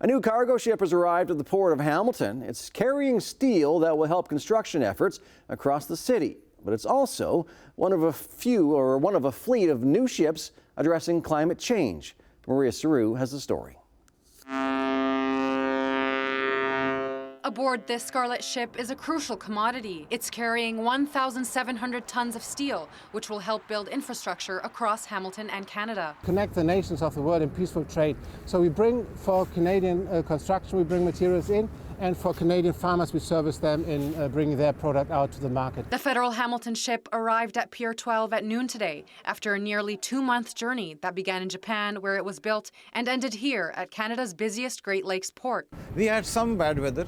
A new cargo ship has arrived at the port of Hamilton. It's carrying steel that will help construction efforts across the city. But it's also one of a fleet of new ships addressing climate change. Maria Saru has the story. Aboard this scarlet ship is a crucial commodity. It's carrying 1,700 tons of steel, which will help build infrastructure across Hamilton and Canada. Connect the nations of the world in peaceful trade. So we bring, for Canadian construction, we bring materials in, and for Canadian farmers, we service them in bringing their product out to the market. The federal Hamilton ship arrived at Pier 12 at noon today after a nearly 2-month journey that began in Japan, where it was built, and ended here at Canada's busiest Great Lakes port. We had some bad weather,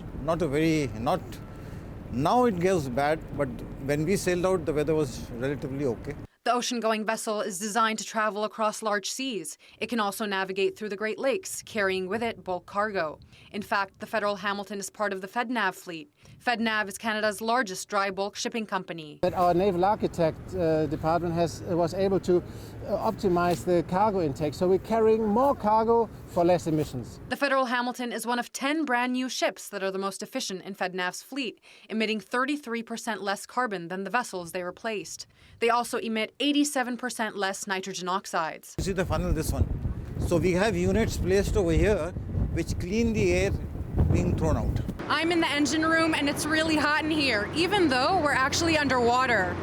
now it goes bad, but when we sailed out, the weather was relatively okay. The ocean-going vessel is designed to travel across large seas. It can also navigate through the Great Lakes, carrying with it bulk cargo. In fact, the federal Hamilton is part of the Fednav fleet. Fednav is Canada's largest dry bulk shipping company. Our naval architect department was able to optimize the cargo intake, so we're carrying more cargo for less emissions. The federal Hamilton is one of 10 brand new ships that are the most efficient in Fednav's fleet, emitting 33% less carbon than the vessels they replaced. They also emit 87% less nitrogen oxides. You see the funnel, this one. So we have units placed over here which clean the air being thrown out. I'm in the engine room and it's really hot in here, even though we're actually underwater.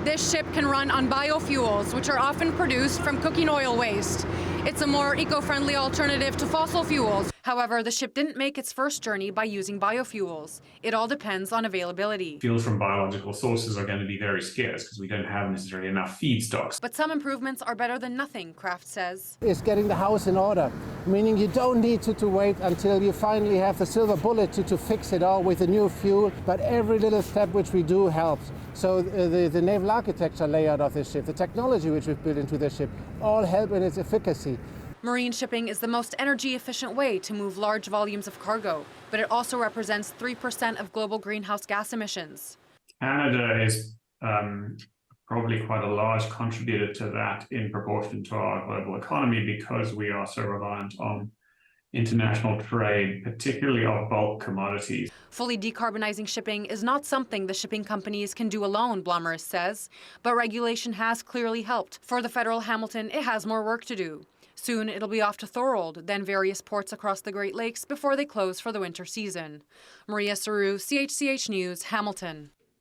This ship can run on biofuels, which are often produced from cooking oil waste. It's a more eco-friendly alternative to fossil fuels. However, the ship didn't make its first journey by using biofuels. It all depends on availability. Fuels from biological sources are going to be very scarce because we don't have necessarily enough feedstocks. But some improvements are better than nothing, Krafft says. It's getting the house in order, meaning you don't need to wait until you finally have the silver bullet to fix it all with the new fuel, but every little step which we do helps. So the naval architecture layout of this ship, the technology which we've built into the ship, all help in its efficacy. Marine shipping is the most energy-efficient way to move large volumes of cargo, but it also represents 3% of global greenhouse gas emissions. Canada is probably quite a large contributor to that in proportion to our global economy because we are so reliant on international trade, particularly of bulk commodities. Fully decarbonizing shipping is not something the shipping companies can do alone, Blomers says, but regulation has clearly helped. For the federal Hamilton, it has more work to do. Soon it'll be off to Thorold, then various ports across the Great Lakes before they close for the winter season. Maria Saru, CHCH News, Hamilton.